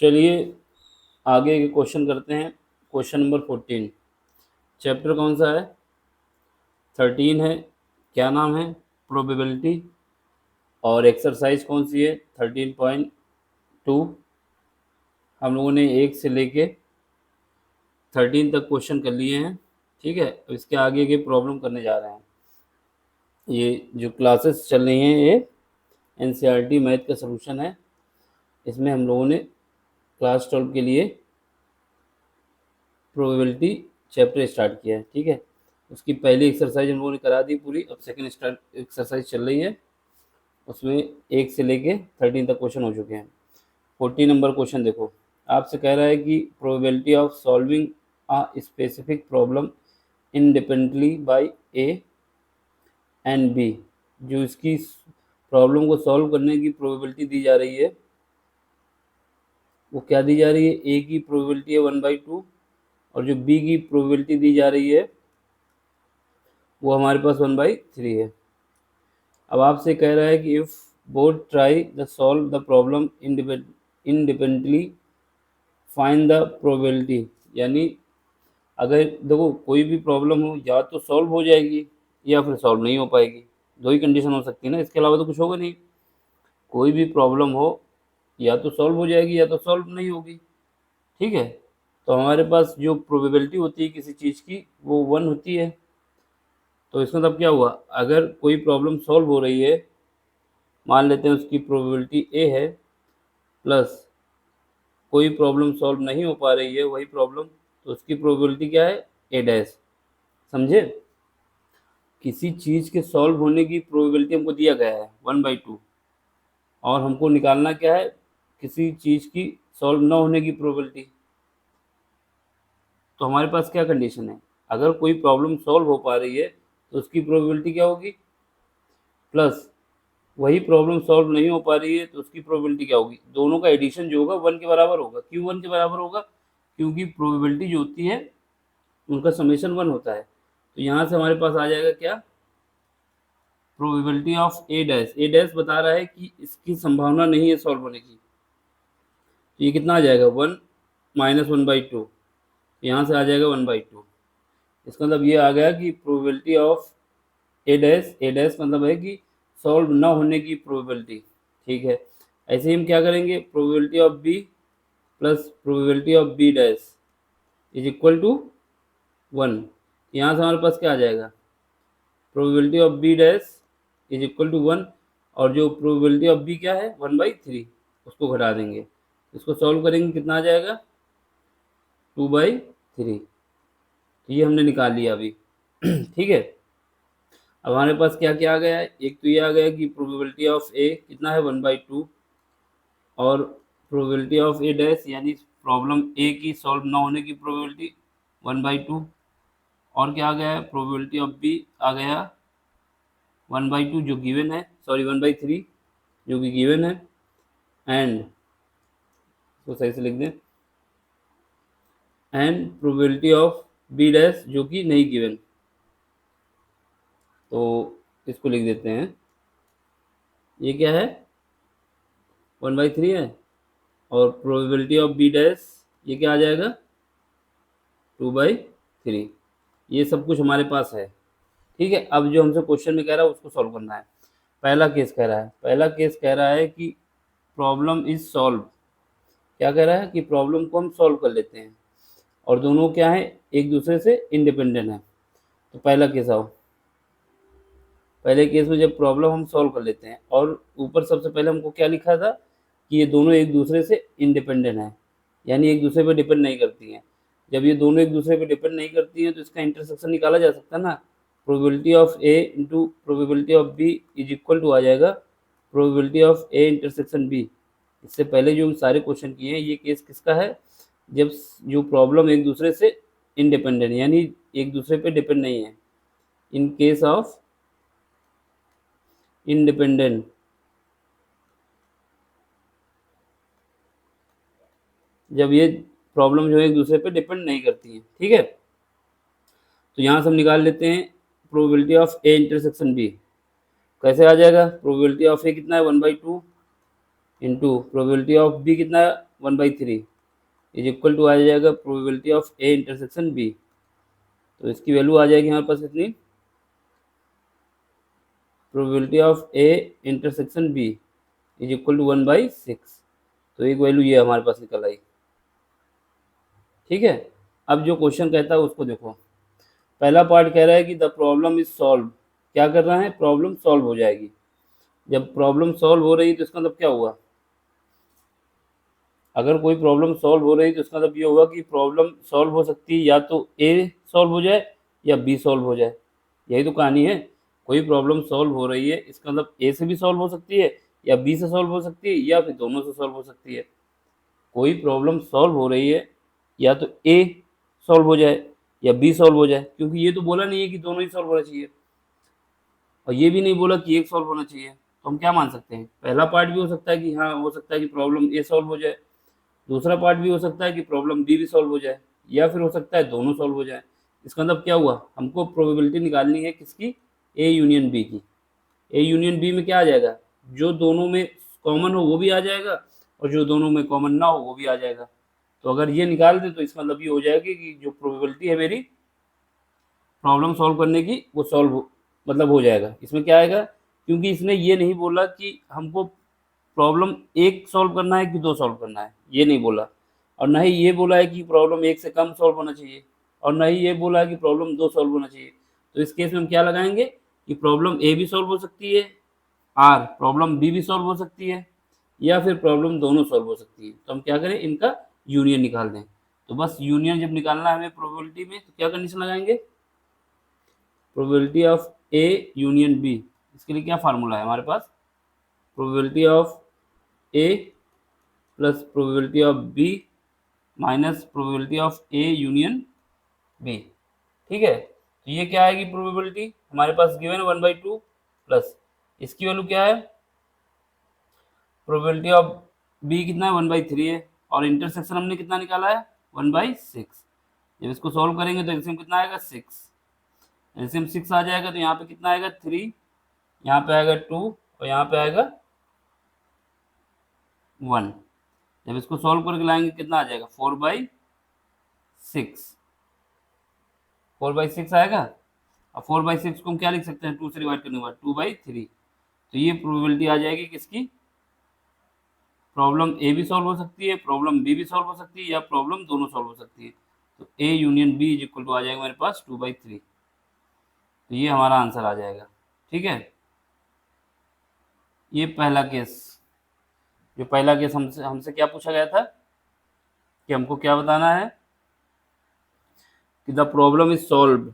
चलिए आगे के क्वेश्चन करते हैं। Question number 14। चैप्टर कौन सा है? 13 है। क्या नाम है? प्रोबेबिलिटी। और एक्सरसाइज कौन सी है? 13.2। हम लोगों ने 1 से लेके 13 तक क्वेश्चन कर लिए हैं। ठीक है, अब इसके आगे के प्रॉब्लम करने जा रहे हैं। ये जो क्लासेस चल रही हैं ये एनसीईआरटी मैथ का सलूशन है। इसमें हम लोगों ने क्लास 12 के लिए प्रोबेबिलिटी चैप्टर स्टार्ट किया है। ठीक है, उसकी पहली एक्सरसाइज हम लोगों ने करा दी पूरी। अब सेकंड एक्सरसाइज चल रही है, उसमें 1 से लेके 13 तक क्वेश्चन हो चुके हैं। 14 नंबर क्वेश्चन देखो, आपसे कह रहा है कि probability of solving a specific problem independently by A and B. जो इसकी प्रॉब्लम को सॉल्व करने की प्रोबेबिलिटी दी जा रही है वो क्या दी जा रही है? ए की प्रोबेबिलिटी है 1/2 और जो बी की प्रोबेबिलिटी दी जा रही है वो हमारे पास 1/3 है। अब आपसे कह रहा है कि if both try the solve the problem independently find the probability. यानी अगर देखो कोई भी प्रॉब्लम हो या तो सॉल्व हो जाएगी या फिर सॉल्व नहीं हो पाएगी। दो ही कंडीशन हो सकती है ना, इसके अलावा तो कुछ होगा नहीं। कोई भी प्रॉब्लम हो या तो सॉल्व हो जाएगी या तो सॉल्व नहीं होगी। ठीक है, तो हमारे पास जो प्रोबेबिलिटी होती है किसी चीज़ की वो 1 होती है। तो इसका मतलब क्या हुआ? अगर कोई प्रॉब्लम सॉल्व हो रही है, मान लेते हैं उसकी प्रोबेबिलिटी ए है, प्लस कोई प्रॉब्लम सॉल्व नहीं हो पा रही है वही प्रॉब्लम, तो उसकी प्रोबेबिलिटी क्या है? ए डैश। समझे? किसी चीज़ के सॉल्व होने की प्रोबेबिलिटी हमको दिया गया है 1/2 और हमको निकालना क्या है? किसी चीज़ की सॉल्व ना होने की प्रोबेबिलिटी। तो हमारे पास क्या कंडीशन है? अगर कोई प्रॉब्लम सॉल्व हो पा रही है तो उसकी प्रोबेबिलिटी क्या होगी? प्लस वही प्रॉब्लम सॉल्व नहीं हो पा रही है तो उसकी प्रोबेबिलिटी क्या होगी? दोनों का एडिशन जो होगा 1 के बराबर होगा। क्यों 1 के बराबर होगा? क्योंकि प्रोबेबिलिटी जो होती है उनका समेशन 1 होता है। तो यहाँ से हमारे पास आ जाएगा क्या? Probability of A dash. A dash बता रहा है कि इसकी संभावना नहीं है सॉल्व होने की, तो ये कितना आ जाएगा? 1 माइनस 1/2। यहाँ से आ जाएगा 1/2। इसका मतलब ये आ गया कि प्रोबेबिलिटी ऑफ ए डैश मतलब है कि सॉल्व ना होने की प्रोबेबिलिटी। ठीक है, ऐसे ही हम क्या करेंगे? Probability of B plus probability of B dash is equal to 1। यहाँ से हमारे पास क्या आ जाएगा? Probability of B dash is equal to 1 और जो प्रोबेबिलिटी ऑफ बी क्या है? 1/3, उसको घटा देंगे। इसको सॉल्व करेंगे, कितना आ जाएगा? 2/3। तो ये हमने निकाल लिया अभी। ठीक है, अब हमारे पास क्या क्या आ गया है? एक तो ये आ गया कि प्रोबेबिलिटी ऑफ ए कितना है? 1/2 और प्रोबेबिलिटी ऑफ ए डैश यानी प्रॉब्लम ए की सॉल्व ना होने की प्रोबेबिलिटी 1/2। और क्या आ गया है? प्रोबेबिलिटी ऑफ बी आ गया 1/2 जो गिवन है, सॉरी 1/3 जो कि गिवन है, एंड इसको सही से लिख दें, and probability of B dash जो कि नहीं गिवन। तो इसको लिख देते हैं, ये क्या है? 1/3 है और प्रोबेबिलिटी ऑफ बी डैश ये क्या आ जाएगा? 2/3। ये सब कुछ हमारे पास है। ठीक है, अब जो हमसे क्वेश्चन में कह रहा है उसको सॉल्व करना है। पहला केस कह रहा है, कि प्रॉब्लम इज सॉल्व। क्या कह रहा है? कि प्रॉब्लम को हम सॉल्व कर लेते हैं और दोनों क्या है? एक दूसरे से इंडिपेंडेंट है। तो पहला केस आओ, पहले केस में जब प्रॉब्लम हम सॉल्व कर लेते हैं और ऊपर सबसे पहले हमको क्या लिखा था कि ये दोनों एक दूसरे से इंडिपेंडेंट हैं, यानी एक दूसरे पर डिपेंड नहीं करती हैं। जब ये दोनों एक दूसरे पर डिपेंड नहीं करती हैं तो इसका इंटरसेक्शन निकाला जा सकता है ना। Probability of A into probability of B is equal to आ जाएगा probability of A intersection B. इससे पहले जो सारे क्वेश्चन किए हैं ये केस किसका है? जब जो प्रॉब्लम एक दूसरे से इंडिपेंडेंट यानी एक दूसरे पे डिपेंड नहीं है। इन केस ऑफ इंडिपेंडेंट, जब ये प्रॉब्लम जो है एक दूसरे पे डिपेंड नहीं करती हैं। ठीक है, तो यहाँ से हम निकाल लेते हैं probability of A intersection B. कैसे आ जाएगा? प्रोबेबिलिटी ऑफ ए कितना है? 1/2 इंटू प्रोबेबिलिटी ऑफ बी कितना है? 1/3 इज इक्वल टू आ जाएगा probability of A intersection B. तो इसकी वैल्यू आ जाएगी हमारे पास कितनी, probability of A intersection B is equal to 1/6। तो एक वैल्यू ये हमारे पास निकल आई। ठीक है, अब जो क्वेश्चन कहता है उसको देखो। पहला पार्ट कह रहा है कि द प्रॉब्लम इज सॉल्व, क्या कर रहा है, प्रॉब्लम सॉल्व हो जाएगी। जब प्रॉब्लम सॉल्व हो रही है तो इसका मतलब क्या हुआ, अगर कोई प्रॉब्लम सॉल्व हो रही है तो इसका मतलब ये होगा कि प्रॉब्लम सॉल्व हो सकती है या तो ए सॉल्व हो जाए या बी सॉल्व हो जाए। यही तो कहानी है, कोई प्रॉब्लम सॉल्व हो रही है इसका मतलब ए से भी सॉल्व हो सकती है या बी से सॉल्व हो सकती है या फिर दोनों से सॉल्व हो सकती है। कोई प्रॉब्लम सॉल्व हो रही है या तो ए सॉल्व हो जाए या बी सॉल्व हो जाए, क्योंकि ये तो बोला नहीं है कि दोनों ही सॉल्व होना चाहिए और ये भी नहीं बोला कि एक सॉल्व होना चाहिए। तो हम क्या मान सकते हैं, पहला पार्ट भी हो सकता है कि हाँ हो सकता है कि प्रॉब्लम ए सॉल्व हो जाए, दूसरा पार्ट भी हो सकता है कि प्रॉब्लम बी भी सॉल्व हो जाए, या फिर हो सकता है दोनों सॉल्व हो जाए। इसका मतलब क्या हुआ, हमको प्रोबेबिलिटी निकालनी है किसकी, ए यूनियन बी की। ए यूनियन बी में क्या आ जाएगा, जो दोनों में कॉमन हो वो भी आ जाएगा और जो दोनों में कॉमन ना हो वो भी आ जाएगा। तो अगर ये निकाल दे तो इसका मतलब ये हो जाएगी कि जो प्रोबेबिलिटी है मेरी प्रॉब्लम सॉल्व करने की वो सॉल्व मतलब हो जाएगा। इसमें क्या आएगा, क्योंकि इसने ये नहीं बोला कि हमको प्रॉब्लम एक सॉल्व करना है कि दो सॉल्व करना है, ये नहीं बोला। और ना ही ये बोला है कि प्रॉब्लम एक से कम सॉल्व होना चाहिए और ना ही ये बोला है कि प्रॉब्लम दो सॉल्व होना चाहिए। तो इस केस में हम क्या लगाएंगे कि प्रॉब्लम ए भी सॉल्व हो सकती है आर, प्रॉब्लम बी भी सॉल्व हो सकती है या फिर प्रॉब्लम दोनों सॉल्व हो सकती है। तो हम क्या करें, इनका यूनियन निकाल दें। तो बस यूनियन जब निकालना है हमें प्रोबेबिलिटी में तो क्या कंडीशन लगाएंगे, probability of A union B. इसके लिए क्या फार्मूला है हमारे पास, probability of A plus probability of B minus probability of A union B. ठीक है, तो ये क्या आएगी प्रोबेबिलिटी हमारे पास गिवन 1/2 प्लस इसकी वैल्यू क्या है, प्रोबेबिलिटी ऑफ बी कितना है 1/3 है और इंटरसेक्शन हमने कितना निकाला है 1/6। जब इसको सॉल्व करेंगे तो एलसीएम कितना आएगा 6, एलसीएम 6 आ जाएगा तो यहाँ पे कितना आएगा 3, यहाँ पे आएगा 2 और यहाँ पे आएगा 1। जब इसको सॉल्व करके लाएंगे कितना आ जाएगा 4/6, 4/6 आएगा। अब 4/6 को हम क्या लिख सकते हैं, 2 से डिवाइड करने के बाद 2/3। तो ये प्रोबेबिलिटी आ जाएगी किसकी, प्रॉब्लम ए भी सॉल्व हो सकती है, प्रॉब्लम बी भी सॉल्व हो सकती है या प्रॉब्लम दोनों सॉल्व हो सकती है। तो A union B is equal to आ जाएगा मेरे पास 2/3। तो ये हमारा आंसर आ जाएगा। ठीक है, ये पहला केस, जो पहला केस हमसे हमसे क्या पूछा गया था कि हमको क्या बताना है कि द प्रॉब्लम इज सॉल्व।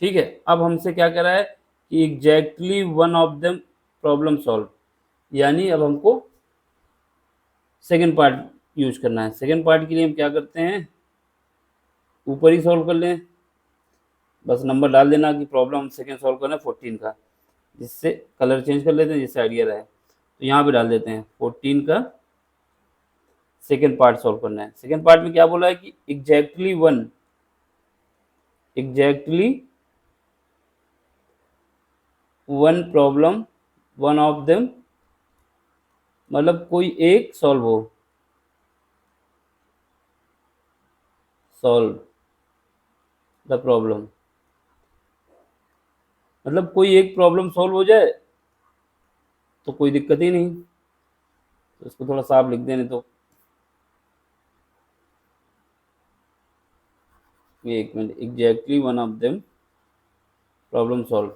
ठीक है, अब हमसे क्या कह रहा है कि exactly one of them problem solve, यानी अब हमको सेकेंड पार्ट यूज करना है। सेकेंड पार्ट के लिए हम क्या करते हैं, ऊपर ही सॉल्व कर लें, बस नंबर डाल देना कि प्रॉब्लम सेकेंड सॉल्व करना है 14 का, जिससे कलर चेंज कर लेते हैं जिससे आइडिया रहे। तो यहाँ पे डाल देते हैं 14 का सेकेंड पार्ट सॉल्व करना है। सेकेंड पार्ट में क्या बोला है कि exactly one problem one of them, मतलब कोई एक सॉल्व हो, सॉल्व द प्रॉब्लम, मतलब कोई एक प्रॉब्लम सॉल्व हो जाए तो कोई दिक्कत ही नहीं। तो इसको थोड़ा साफ लिख देने तो, एक minute, exactly one of them problem solve,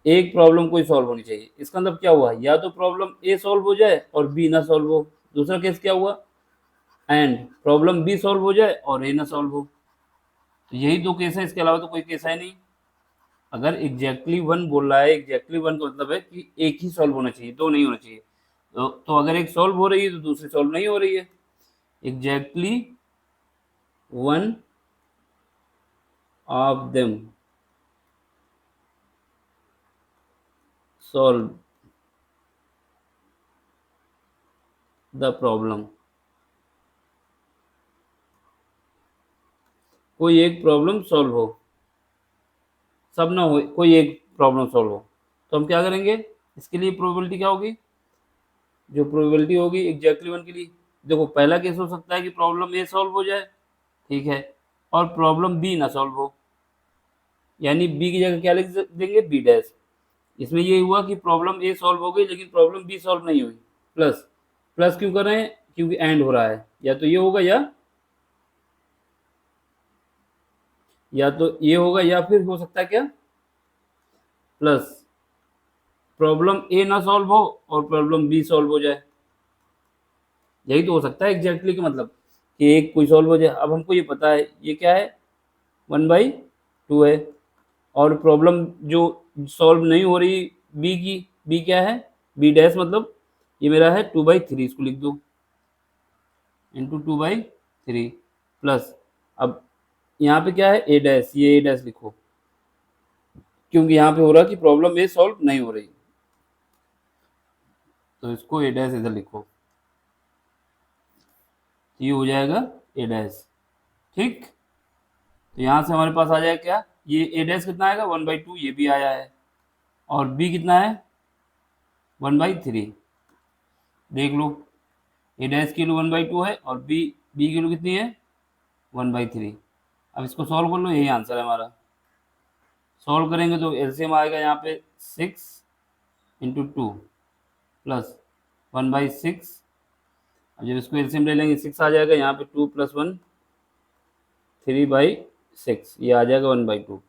एक प्रॉब्लम कोई सॉल्व होनी चाहिए। इसका मतलब क्या हुआ, या तो प्रॉब्लम ए सॉल्व हो जाए और बी ना सॉल्व हो। दूसरा केस क्या हुआ, एंड प्रॉब्लम बी सॉल्व हो जाए और ए ना सॉल्व हो। तो यही दो केस है, इसके अलावा तो कोई केस है नहीं। अगर एग्जैक्टली वन बोल रहा है, एग्जैक्टली वन का मतलब है कि एक ही सॉल्व होना चाहिए, दो नहीं होना चाहिए। तो अगर एक सॉल्व हो रही है तो दूसरी सॉल्व नहीं हो रही है। Exactly one of them solve the problem, कोई एक प्रॉब्लम सॉल्व हो, सब ना हो, कोई एक प्रॉब्लम सॉल्व हो। तो हम क्या करेंगे, इसके लिए प्रोबेबिलिटी क्या होगी, जो प्रोबेबिलिटी होगी एग्जैक्टली वन के लिए देखो पहला केस हो सकता है कि प्रॉब्लम ए सॉल्व हो जाए, ठीक है, और प्रॉब्लम बी ना सॉल्व हो, यानी बी की जगह क्या लिख देंगे, बी डैश। इसमें ये हुआ कि प्रॉब्लम ए सॉल्व हो गई लेकिन प्रॉब्लम बी सॉल्व नहीं हुई। प्लस, प्लस क्यों कर रहे हैं, क्योंकि एंड हो रहा है, या तो ये होगा या तो ये होगा, या फिर हो सकता है क्या, प्लस प्रॉब्लम ए ना सॉल्व हो और प्रॉब्लम बी सॉल्व हो जाए। यही तो हो सकता है एग्जैक्टली, का मतलब कि एक कोई सॉल्व हो जाए। अब हमको ये पता है ये क्या है, 1/2 है, और प्रॉब्लम जो सॉल्व नहीं हो रही बी की, बी क्या है, बी डैश, मतलब ये मेरा है 2/3, इसको लिख दो इंटू 2/3 प्लस, अब यहाँ पे क्या है ए डैश, ये ए डैश लिखो क्योंकि यहाँ पे हो रहा कि प्रॉब्लम ए सॉल्व नहीं हो रही, तो इसको ए डैश इधर लिखो, ये हो जाएगा ए डैश। ठीक, तो यहाँ से हमारे पास आ जाएगा क्या, ये ए डैश कितना आएगा 1/2, ये भी आया है, और बी कितना है 1/3, देख लो ए डैश की वैल्यू 1/2 है और बी की वैल्यू कितनी है 1/3। अब इसको सॉल्व कर लो, यही आंसर है हमारा। सॉल्व करेंगे तो एलसीएम आएगा यहाँ पे 6 × 2 प्लस 1/6। अब जब इसको एलसीएम ले लेंगे 6 आ जाएगा, यहाँ पे 2 + 1 3/6, ये आ जाएगा 1/2।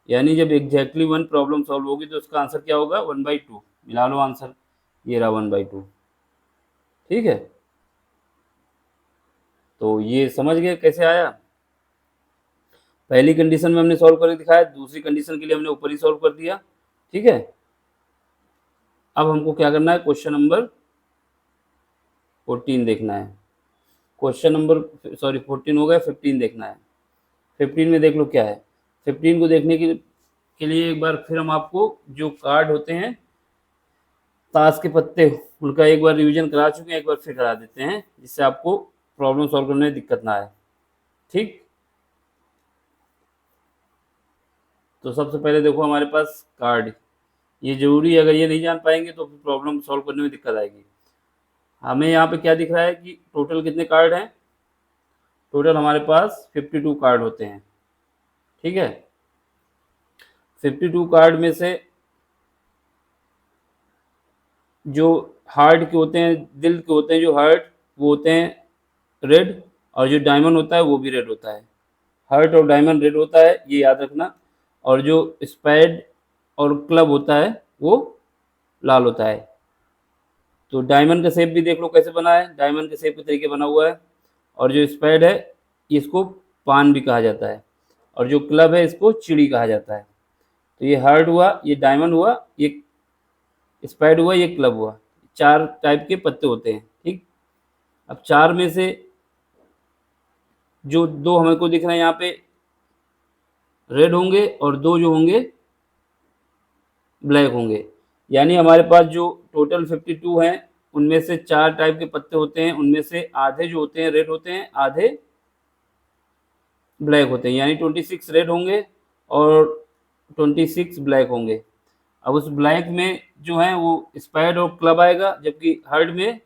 यानी जब एग्जैक्टली 1 प्रॉब्लम सॉल्व होगी तो उसका आंसर क्या होगा 1/2, मिला लो आंसर, ये रहा 1/2। ठीक है, तो ये समझ गए कैसे आया। पहली कंडीशन में हमने सॉल्व करके दिखाया, दूसरी कंडीशन के लिए हमने ऊपर ही सॉल्व कर दिया। ठीक है, अब हमको क्या करना है, क्वेश्चन नंबर 14 देखना है। क्वेश्चन नंबर 14 हो गया, 15 देखना है। 15 में देख लो क्या है। 15 को देखने के लिए एक बार फिर हम आपको जो कार्ड होते हैं ताश के पत्ते, उनका एक बार रिवीजन करा चुके हैं, एक बार फिर करा देते हैं जिससे आपको प्रॉब्लम सॉल्व करने में दिक्कत ना आए। ठीक, तो सबसे पहले देखो हमारे पास कार्ड, ये जरूरी है, अगर ये नहीं जान पाएंगे तो प्रॉब्लम सॉल्व करने में दिक्कत आएगी। हमें यहाँ पे क्या दिख रहा है कि टोटल कितने कार्ड हैं, टोटल हमारे पास 52 कार्ड होते हैं। ठीक है, 52 कार्ड में से जो हार्ट के होते हैं, दिल के होते हैं जो हार्ट, वो होते हैं रेड, और जो डायमंड होता है वो भी रेड होता है। हार्ट और डायमंड रेड होता है, ये याद रखना। और जो स्पैड और क्लब होता है वो लाल होता है। तो डायमंड का शेप भी देख लो कैसे बना है, डायमंड के शेप के तरीके बना हुआ है। और जो स्पैड है इसको पान भी कहा जाता है, और जो क्लब है इसको चिड़ी कहा जाता है। तो ये हार्ट हुआ, ये डायमंड हुआ, ये स्पैड हुआ, ये क्लब हुआ। 4 टाइप के पत्ते होते हैं। ठीक, अब 4 में से जो 2 हमें को दिख रहे हैं यहाँ पे रेड होंगे, और 2 जो होंगे ब्लैक होंगे। यानी हमारे पास जो टोटल 52 हैं उनमें से 4 टाइप के पत्ते होते हैं, उनमें से आधे जो होते हैं रेड होते हैं, आधे ब्लैक होते हैं। यानी 26 रेड होंगे और 26 ब्लैक होंगे। अब उस ब्लैक में जो है वो स्पैड और क्लब आएगा, जबकि हर्ड में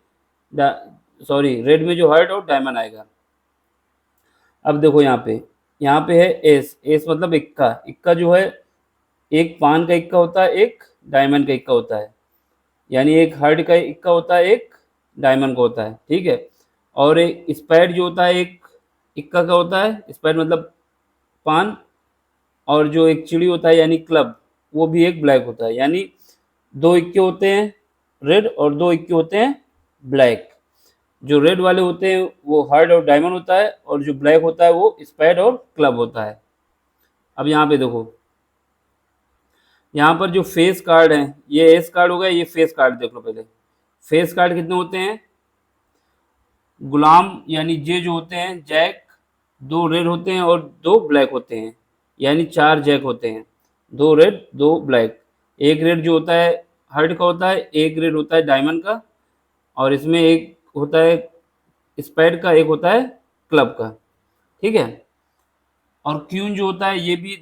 रेड में जो हर्ड और डायमंड आएगा। अब देखो यहाँ पे है एस, एस मतलब इक्का। इक्का जो है एक पान का इक्का होता है, एक डायमंड का इक्का होता है। यानी एक हर्ड का इक्का होता है, एक डायमंड का होता है। ठीक है, और एक स्पैड जो होता है एक इक्का का होता है, स्पैड मतलब पान, और जो एक चिड़ी होता है यानी क्लब, वो भी एक ब्लैक होता है। यानी 2 इक्के होते हैं रेड और 2 इक्के होते हैं ब्लैक। जो रेड वाले होते हैं वो हार्ड और डायमंड होता है, और जो ब्लैक होता है वो स्पैड और क्लब होता है। अब यहाँ पे देखो, यहाँ पर जो फेस कार्ड है, ये एस कार्ड हो गया, ये फेस कार्ड देख लो पहले। फेस कार्ड कितने होते हैं, गुलाम यानी जे जो होते हैं जैक, 2 रेड होते हैं और 2 ब्लैक होते हैं, यानी 4 जैक होते हैं, 2 रेड 2 ब्लैक। एक रेड जो होता है हर्ड का होता है, एक रेड होता है डायमंड का, और इसमें एक होता है स्पैड का, एक होता है क्लब का। ठीक है, और क्यून जो होता है ये भी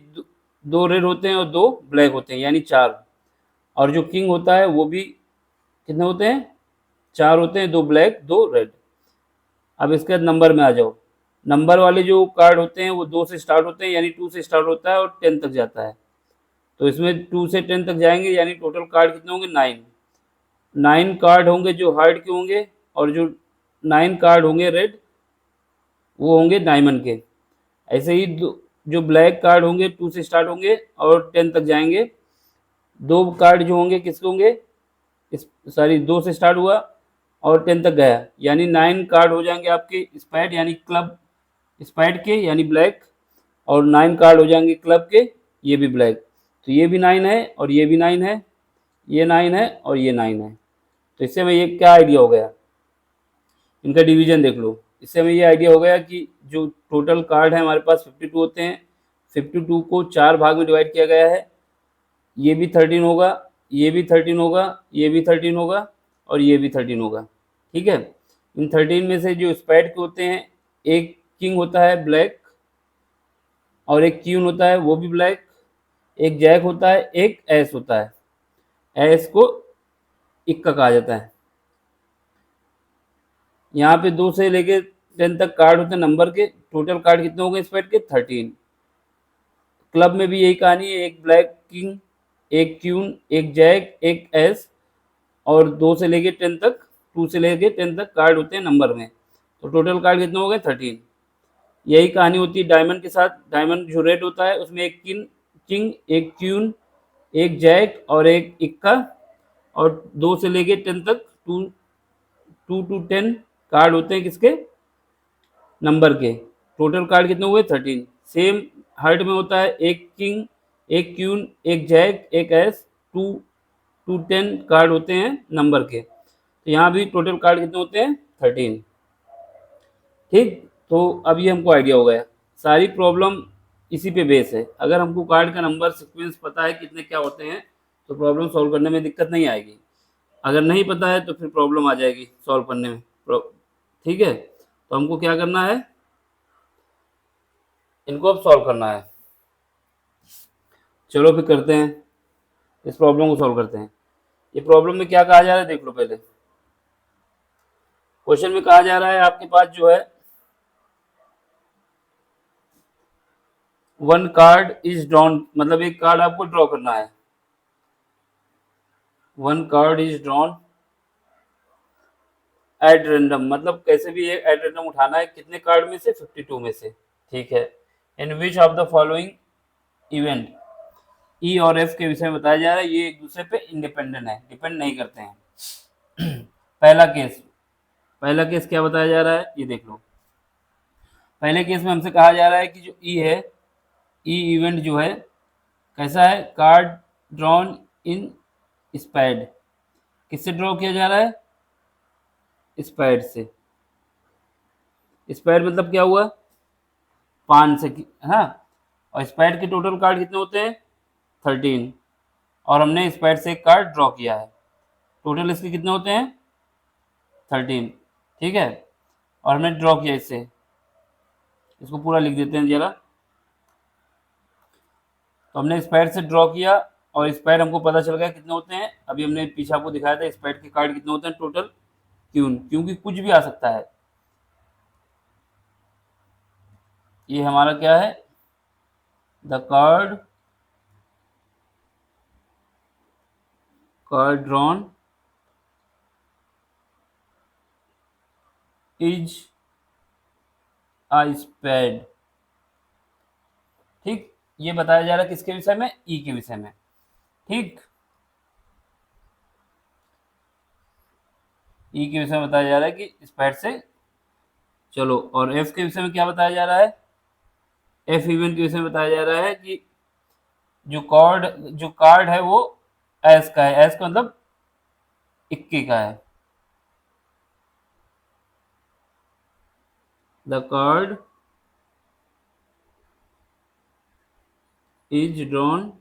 2 रेड होते हैं और 2 ब्लैक होते हैं, यानी 4। और जो किंग होता है वो भी कितने होते हैं, 4 होते हैं, 2 ब्लैक 2 रेड। अब इसके बाद नंबर में आ जाओ। नंबर वाले जो कार्ड होते हैं वो 2 से स्टार्ट होते हैं, यानी 2 से स्टार्ट होता है और 10 तक जाता है। तो इसमें 2 से 10 तक जाएंगे, यानी टोटल कार्ड कितने होंगे? 9। 9 कार्ड होंगे जो हार्ट के होंगे, और जो 9 कार्ड होंगे रेड, वो होंगे डायमंड के। ऐसे ही जो ब्लैक कार्ड होंगे 2 से स्टार्ट होंगे और 10 तक जाएंगे। 2 कार्ड जो होंगे किसके होंगे? इस सॉरी, 2 से स्टार्ट हुआ और 10 तक गया, यानी 9 कार्ड हो जाएंगे आपके स्पैड यानी क्लब स्पैड के, यानी ब्लैक। और 9 कार्ड हो जाएंगे क्लब के, ये भी ब्लैक। तो ये भी 9 है और ये भी 9 है, ये 9 है और ये 9 है। तो इससे हमें ये क्या आइडिया हो गया? इनका डिवीजन देख लो। इससे हमें ये आइडिया हो गया कि जो टोटल कार्ड है हमारे पास 52 होते हैं। 52 को 4 भाग में डिवाइड किया गया है। ये भी 13 होगा, ये भी 13 होगा, ये भी 13 होगा और ये भी 13 होगा। ठीक है। इन 13 में से जो स्पैड के होते हैं, एक किंग होता है ब्लैक और एक क्यून होता है वो भी ब्लैक, एक जैक होता है, एक एस होता है। एस को इक्का कहा जाता है। यहाँ पे 2 से लेके 10 तक कार्ड होते हैं नंबर के। टोटल कार्ड कितने हो गए स्पैड के? 13। क्लब में भी यही कहानी है, एक ब्लैक किंग, एक क्यून, एक जैक, एक एस, और 2 से लेके 10 तक, 2 से लेके 10 तक कार्ड होते हैं नंबर में। तो टोटल कार्ड कितने हो गए? 13। यही कहानी होती है डायमंड के साथ। डायमंड जो रेड होता है उसमें एक किंग, एक क्यून, एक जैक और एक इक्का, और 2 से लेके 10 तक, 2 2 टू 10 कार्ड होते हैं किसके? नंबर के। टोटल कार्ड कितने हुए? 13। सेम हर्ट में होता है, एक किंग, एक क्यून, एक जैक, एक एस, 2 टू 10 कार्ड होते हैं नंबर के। तो यहाँ भी टोटल कार्ड कितने होते हैं? 13। ठीक। तो अब ये हमको आइडिया हो गया। सारी प्रॉब्लम इसी पे बेस है। अगर हमको कार्ड का नंबर सीक्वेंस पता है कितने क्या होते हैं, तो प्रॉब्लम सॉल्व करने में दिक्कत नहीं आएगी। अगर नहीं पता है तो फिर प्रॉब्लम आ जाएगी सॉल्व करने में। ठीक है। तो हमको क्या करना है? इनको अब सॉल्व करना है। चलो फिर करते हैं, इस प्रॉब्लम को सॉल्व करते हैं। ये प्रॉब्लम में क्या कहा जा रहा है देख लो पहले। क्वेश्चन में कहा जा रहा है आपके पास जो है, 1 कार्ड इज ड्रॉन, मतलब एक कार्ड आपको ड्रॉ करना है। 1 card is drawn at random, मतलब कैसे भी एक एट रेंडम उठाना है। कितने कार्ड में से? 52 में से। ठीक है। In which of the following event, E और एफ के विषय में बताया जा रहा है। ये एक दूसरे पे इंडिपेंडेंट है, डिपेंड नहीं करते हैं। पहला केस, पहला केस क्या बताया जा रहा है ये देख लो। पहले केस में हमसे कहा जा रहा है कि जो ई है, ई इवेंट जो है कैसा है? Card drawn in spade. किससे ड्रॉ किया जा रहा है? स्पैड से। स्पैड मतलब क्या हुआ? 5 से। हाँ। और स्पैड के टोटल कार्ड कितने होते हैं? 13। और हमने स्पैड से एक कार्ड ड्रॉ किया है। टोटल इसके कितने होते हैं? 13। ठीक है। और हमने ड्रॉ किया इससे। इसको पूरा लिख देते हैं जरा। तो हमने स्पैड से ड्रॉ किया और स्पैड हमको पता चल गया कितने होते हैं। अभी हमने पीछे आपको दिखाया था स्पैड के कार्ड कितने होते हैं टोटल, क्यों? क्योंकि कुछ भी आ सकता है। ये हमारा क्या है? The card drawn is a spade. ठीक। ये बताया जा रहा है किसके विषय में? ई के विषय में। ठीक। ई के विषय में बताया जा रहा है कि स्पैड से। चलो, और एफ के विषय में क्या बताया जा रहा है? एफ इवेंट के विषय में बताया जा रहा है कि जो कार्ड है वो एस का है। एस का मतलब 21 का है। The card is drawn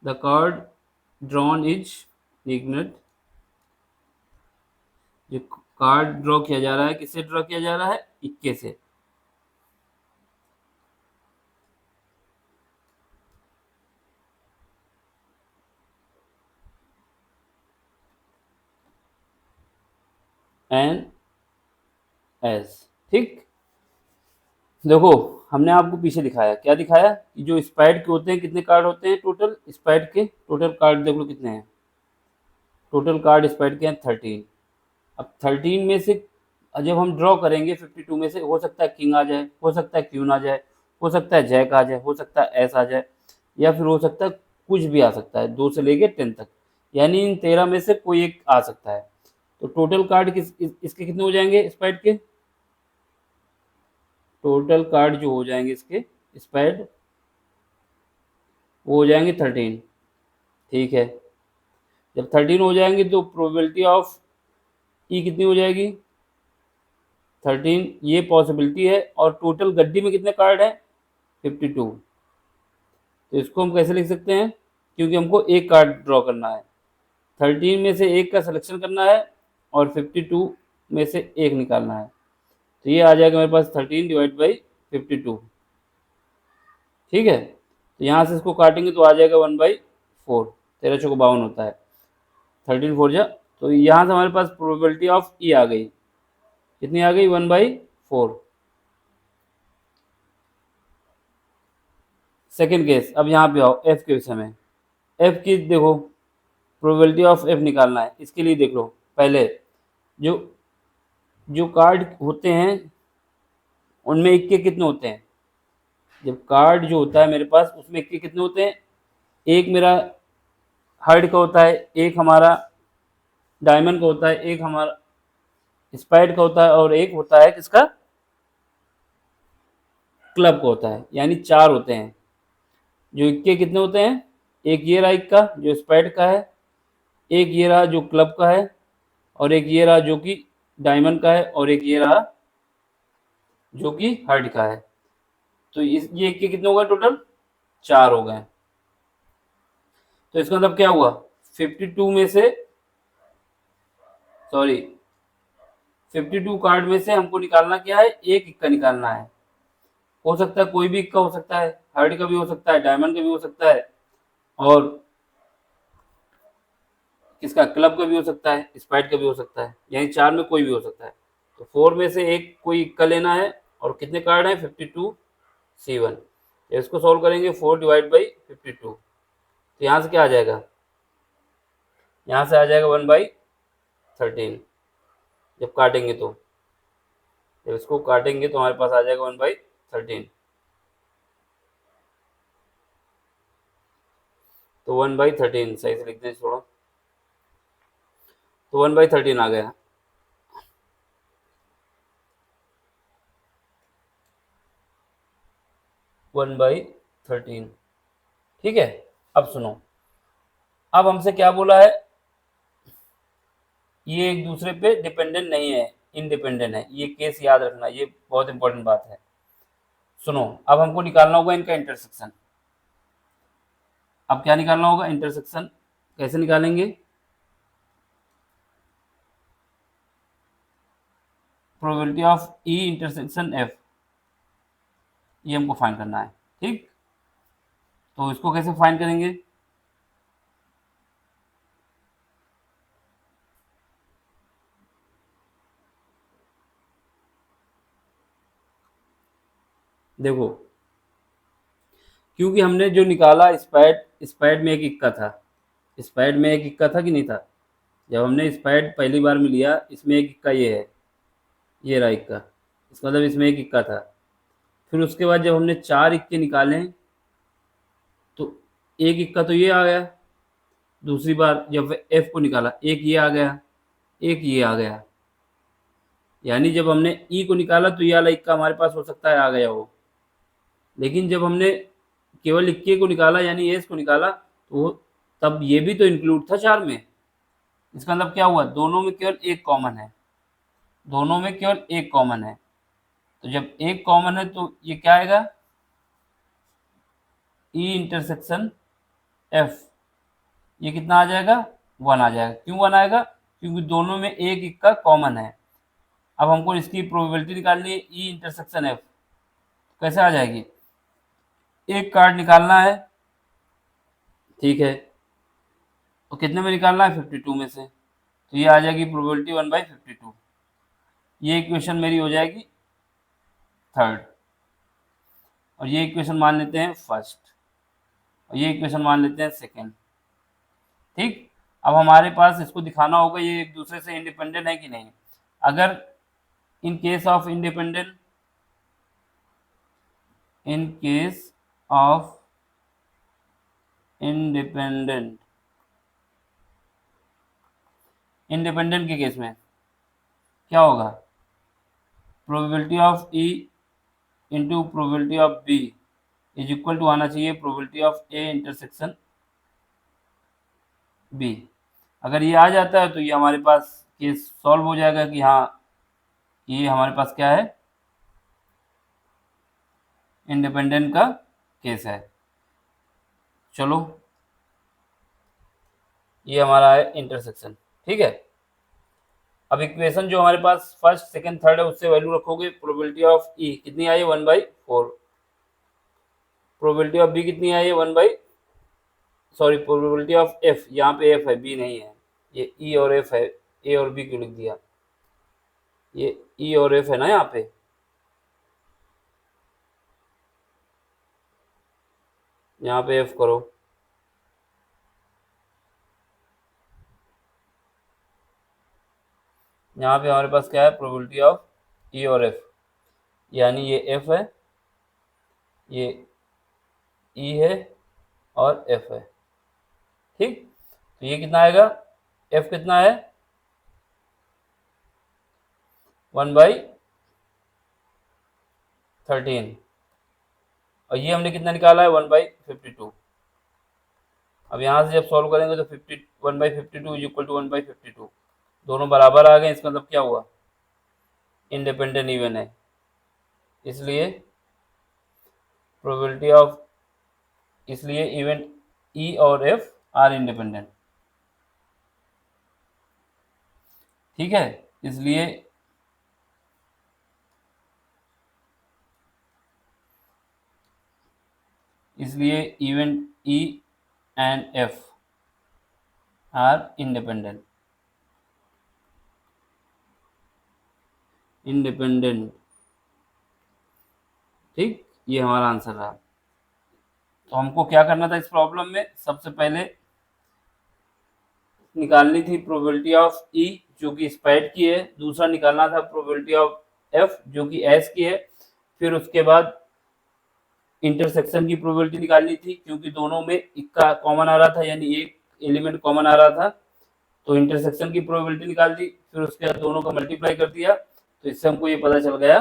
the card drawn is, एक मिनट, जो कार्ड ड्रॉ किया जा रहा है किससे ड्रॉ किया जा रहा है? 21 से। N S. ठीक, देखो हमने आपको पीछे दिखाया, क्या दिखाया कि जो स्पाइड के होते हैं कितने कार्ड होते हैं टोटल, स्पाइड के टोटल कार्ड देख लो कितने हैं, टोटल कार्ड स्पाइड के हैं 13। अब 13 में से जब हम ड्रॉ करेंगे 52 में से, हो सकता है किंग आ जाए, हो सकता है क्वीन आ जाए, हो सकता है जैक आ जाए, हो सकता है एस आ जाए, या फिर हो सकता है कुछ भी आ सकता है 2 से लेके 10 तक, यानी इन 13 में से कोई एक आ सकता है। तो टोटल कार्ड इसके कितने हो जाएंगे स्पाइड के, टोटल कार्ड जो हो जाएंगे इसके स्पाइड वो हो जाएंगे 13। ठीक है, जब 13 हो जाएंगे तो प्रोबेबिलिटी ऑफ ई कितनी हो जाएगी 13, ये पॉसिबिलिटी है। और टोटल गड्डी में कितने कार्ड हैं 52। तो इसको हम कैसे लिख सकते हैं, क्योंकि हमको एक कार्ड ड्रॉ करना है, 13 में से एक का सिलेक्शन करना है और 52 में से एक निकालना है। तो ये आ जाएगा मेरे पास 13 डिवाइड बाई 52। ठीक है, तो यहाँ से इसको काटेंगे तो आ जाएगा 1/4, 13 चौको 52 होता है, 13 4 जा, तो यहाँ से हमारे पास प्रोबेबिलिटी ऑफ ई आ गई, कितनी आ गई 1/4। सेकेंड केस, अब यहाँ पे आओ एफ के विषय में, एफ की देखो प्रोबेबिलिटी ऑफ एफ निकालना है, इसके लिए देख लो पहले जो जो कार्ड होते हैं उनमें इक्के कितने होते हैं, जब कार्ड जो होता है मेरे पास उसमें इक्के कितने होते हैं, एक मेरा हार्ड का होता है, एक हमारा डायमंड का होता है, एक हमारा स्पाइड का होता है, और एक होता है किसका क्लब का होता है, यानी 4 होते हैं। जो इक्के कितने होते हैं, एक ये रहा इक्का जो स्पाइड का है, एक ये रहा जो क्लब का है, और एक ये रहा जो कि डायमंड का है, और एक ये रहा जो कि हार्ड का है। तो ये इक्के कितने हो गए टोटल 4 हो गए। तो इसका मतलब क्या हुआ 52 में से, सॉरी 52 कार्ड में से हमको निकालना क्या है, एक इक्का निकालना है। हो सकता है कोई भी इक्का हो सकता है, हार्ड का भी हो सकता है, डायमंड का भी हो सकता है, और किसका क्लब का भी हो सकता है, स्पाइड का भी हो सकता है, यानी 4 में कोई भी हो सकता है। तो 4 में से एक कोई इक्का लेना है, और कितने कार्ड हैं 52C1। इसको सॉल्व करेंगे 4 डिवाइड बाई 52, तो यहाँ से क्या आ जाएगा, यहाँ से आ जाएगा 1/13। जब काटेंगे तो, जब इसको काटेंगे तो हमारे पास आ जाएगा 1/13। तो 1/13 सही से लिख दें थोड़ा, तो 1/13 आ गया। One by 13। ठीक है, अब सुनो, अब हमसे क्या बोला है, ये एक दूसरे पे डिपेंडेंट नहीं है, इंडिपेंडेंट है, ये केस याद रखना, ये बहुत इंपॉर्टेंट बात है। सुनो, अब हमको निकालना होगा इनका इंटरसेक्शन। अब क्या निकालना होगा इंटरसेक्शन, कैसे निकालेंगे, probability of E intersection F, ये हमको फाइंड करना है। ठीक, तो इसको कैसे फाइंड करेंगे, देखो क्योंकि हमने जो निकाला स्पाइड, स्पाइड में एक इक्का था, स्पाइड में एक इक्का था कि नहीं था, जब हमने स्पाइड पहली बार में लिया इसमें एक इक्का ये है, ये रहा इक्का, इसका मतलब इसमें एक इक्का था। फिर उसके बाद जब हमने 4 इक्के निकाले तो एक इक्का तो ये आ गया, दूसरी बार जब एफ को निकाला एक ये आ गया, एक ये आ गया, यानी जब हमने ई को निकाला तो ये वाला इक्का हमारे पास हो सकता है आ गया हो, लेकिन जब हमने केवल इक्के को निकाला यानी एस को निकाला तो तब ये भी तो इंक्लूड था 4 में। इसका मतलब क्या हुआ, दोनों में केवल एक कॉमन है, दोनों में केवल एक कॉमन है। तो जब एक कॉमन है तो ये क्या आएगा, ई इंटरसेक्शन एफ, ये कितना आ जाएगा 1 आ जाएगा। क्यों 1 आएगा, क्योंकि दोनों में एक इक्का कॉमन है। अब हमको इसकी प्रोबेबिलिटी निकालनी है ई इंटरसेक्शन एफ, कैसे आ जाएगी, एक कार्ड निकालना है, ठीक है, तो कितने में निकालना है 52 में से, तो ये आ जाएगी प्रोबेबिलिटी 1/52। ये इक्वेशन मेरी हो जाएगी थर्ड, और ये इक्वेशन मान लेते हैं फर्स्ट, और ये इक्वेशन मान लेते हैं सेकेंड। ठीक, अब हमारे पास इसको दिखाना होगा ये एक दूसरे से इंडिपेंडेंट है कि नहीं। अगर in case of independent, in case of independent, independent के केस में क्या होगा, probability of E into probability of B is equal to आना चाहिए probability of A intersection B. अगर ये आ जाता है तो ये हमारे पास केस सॉल्व हो जाएगा कि हाँ ये हमारे पास क्या है, इंडिपेंडेंट का केस है। चलो ये हमारा है इंटरसेक्शन। ठीक है, अब इक्वेशन जो हमारे पास फर्स्ट सेकंड थर्ड है उससे वैल्यू रखोगे। प्रोबेबिलिटी ऑफ ई कितनी आई है 1/4, प्रोबेबिलिटी ऑफ बी कितनी आई है 1 सॉरी प्रोबेबिलिटी ऑफ एफ, यहाँ पे एफ है बी नहीं है, ये ई और एफ है, ए और बी क्यों लिख दिया, ये ई और एफ है ना यहाँ पे, यहाँ पे एफ करो, यहाँ पे हमारे पास क्या है प्रोबेबिलिटी ऑफ ई और एफ, यानी ये एफ है, ये ई है और एफ है। ठीक, तो ये कितना आएगा, एफ कितना है 1/13, और ये हमने कितना निकाला है 1/52। अब यहाँ से जब सॉल्व करेंगे तो 1/52 इज इक्वल टू 1/52, दोनों बराबर आ गए। इसका मतलब क्या हुआ, इंडिपेंडेंट इवन है, इसलिए प्रोबेबिलिटी ऑफ, इसलिए इवेंट ई और एफ आर इंडिपेंडेंट। ठीक है, इसलिए event E and F are independent, ठीक, ये हमारा आंसर रहा। तो हमको क्या करना था इस प्रॉब्लम में, सबसे पहले निकालनी थी प्रोबेबिलिटी ऑफ ई जो कि स्पैड की है, दूसरा निकालना था प्रोबेबिलिटी ऑफ एफ जो कि एस की है, फिर उसके बाद इंटरसेक्शन की प्रोबेबिलिटी निकालनी थी क्योंकि दोनों में इक्का कॉमन आ रहा था, यानी एक एलिमेंट कॉमन आ रहा था, तो इंटरसेक्शन की प्रोबेबिलिटी निकाल दी, फिर उसके बाद दोनों का मल्टीप्लाई कर दिया। तो इससे हमको ये पता चल गया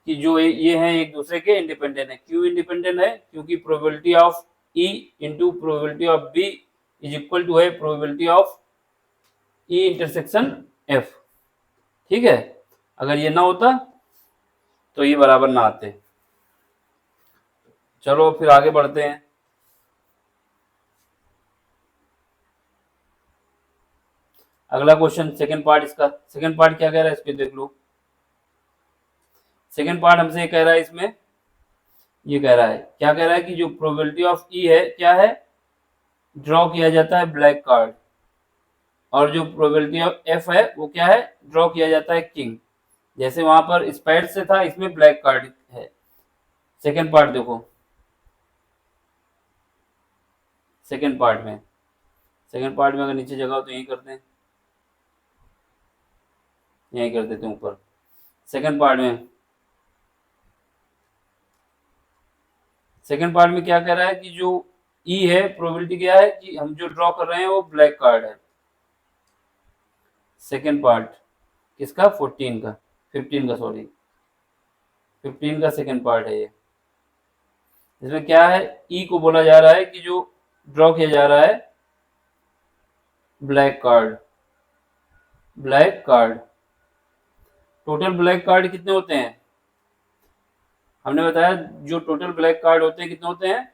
कि जो ये हैं एक दूसरे के इंडिपेंडेंट है। क्यों इंडिपेंडेंट है, क्योंकि probability of E into probability of B is equal to है probability of E intersection F. ठीक है, अगर ये ना होता तो ये बराबर ना आते। चलो फिर आगे बढ़ते हैं। अगला क्वेश्चन सेकंड पार्ट, इसका सेकंड पार्ट क्या कह रहा है इसको देख लो। सेकंड पार्ट हमसे कह रहा है, इसमें ये कह रहा है, क्या कह रहा है कि जो प्रोबेबिलिटी ऑफ ई है क्या है, ड्रॉ किया जाता है ब्लैक कार्ड, और जो प्रोबेबिलिटी ऑफ एफ है वो क्या है, ड्रॉ किया जाता है किंग। जैसे वहां पर स्पैड से था, इसमें ब्लैक कार्ड है। सेकंड पार्ट देखो, सेकंड पार्ट में अगर नीचे जगह हो तो यही करते हैं, यही कर देते हैं ऊपर। सेकंड पार्ट में क्या कह रहा है कि जो ई है, प्रोबेबिलिटी क्या है कि हम जो ड्रॉ कर रहे हैं वो ब्लैक कार्ड है। सेकंड पार्ट किसका, 15 का सॉरी 15 का सेकंड पार्ट है ये। इसमें क्या है, ई को बोला जा रहा है कि जो ड्रॉ किया जा रहा है black card. Total black card कितने होते हैं, हमने बताया जो टोटल ब्लैक कार्ड होते हैं कितने होते हैं,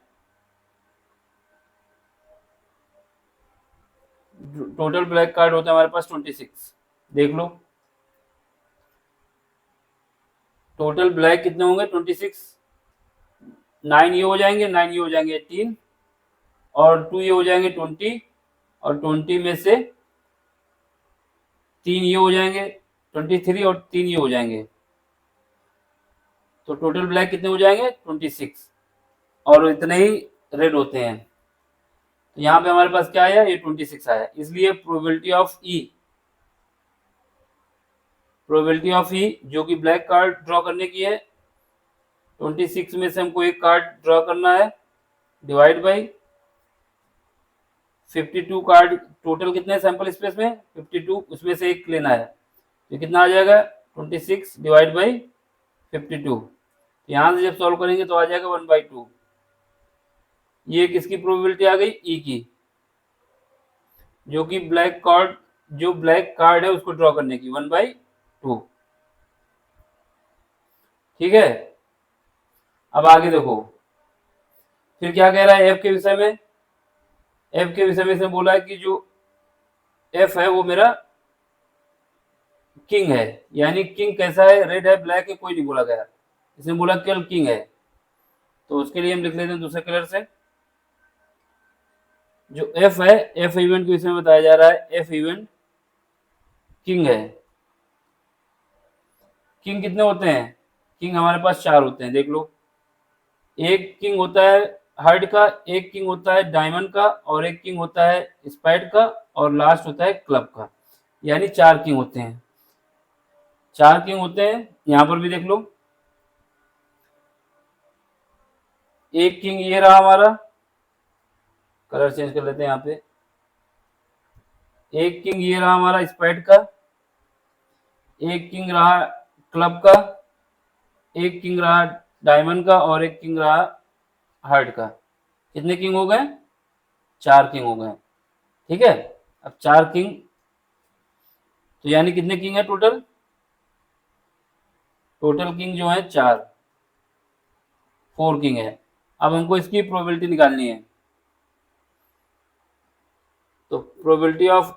टोटल ब्लैक कार्ड होता है हमारे पास 26। देख लो टोटल ब्लैक कितने होंगे 26, 9 ये हो जाएंगे, 9 ये हो जाएंगे 18, और 2 ये हो जाएंगे 20, और 20 में से 3 ये हो जाएंगे 23 और 3 ये हो जाएंगे, तो टोटल ब्लैक कितने हो जाएंगे 26, और इतने ही रेड होते हैं। तो यहाँ पे हमारे पास क्या आया, ये 26 आया। इसलिए प्रोबेबिलिटी ऑफ ई जो कि ब्लैक कार्ड ड्रॉ करने की है, 26 में से हमको एक कार्ड ड्रॉ करना है, डिवाइड बाई 52 कार्ड, टोटल कितने सैंपल स्पेस में 52, उसमें से एक लेना है, तो कितना आ जाएगा 26 डिवाइड बाई 52। यहाँ से जब सॉल्व करेंगे तो आ जाएगा 1/2। ये किसकी प्रोबेबिलिटी आ गई, ई की, जो कि ब्लैक कार्ड है उसको ड्रॉ करने की 1/2। ठीक है, अब आगे देखो फिर क्या कह रहा है एफ के विषय में। एफ के विषय में इसने बोला है कि जो एफ है वो मेरा किंग है, यानी किंग कैसा है, रेड है ब्लैक है कोई नहीं बोला गया, इसने बोला केवल किंग है। तो उसके लिए हम लिख लेते हैं दूसरे कलर से, जो एफ है, एफ इवेंट के विषय में बताया जा रहा है, एफ इवेंट किंग है। किंग कितने होते हैं, किंग हमारे पास 4 होते हैं, देख लो। एक किंग होता है हार्ट का, एक किंग होता है डायमंड का, और एक किंग होता है स्पाइड का, और लास्ट होता है क्लब का, यानी 4 किंग होते हैं। 4 किंग होते हैं, यहां पर भी देख लो। एक किंग ये रहा हमारा, कलर चेंज कर लेते हैं यहाँ पे। एक किंग ये रहा हमारा स्पाइड का, एक किंग रहा क्लब का, एक किंग रहा डायमंड का, और एक किंग रहा हार्ट का। कितने किंग हो गए, 4 किंग हो गए। ठीक है, अब 4 किंग, तो यानी कितने किंग है टोटल, टोटल किंग जो है 4 किंग है। अब हमको इसकी प्रोबेबिलिटी निकालनी है, तो प्रोबेबिलिटी ऑफ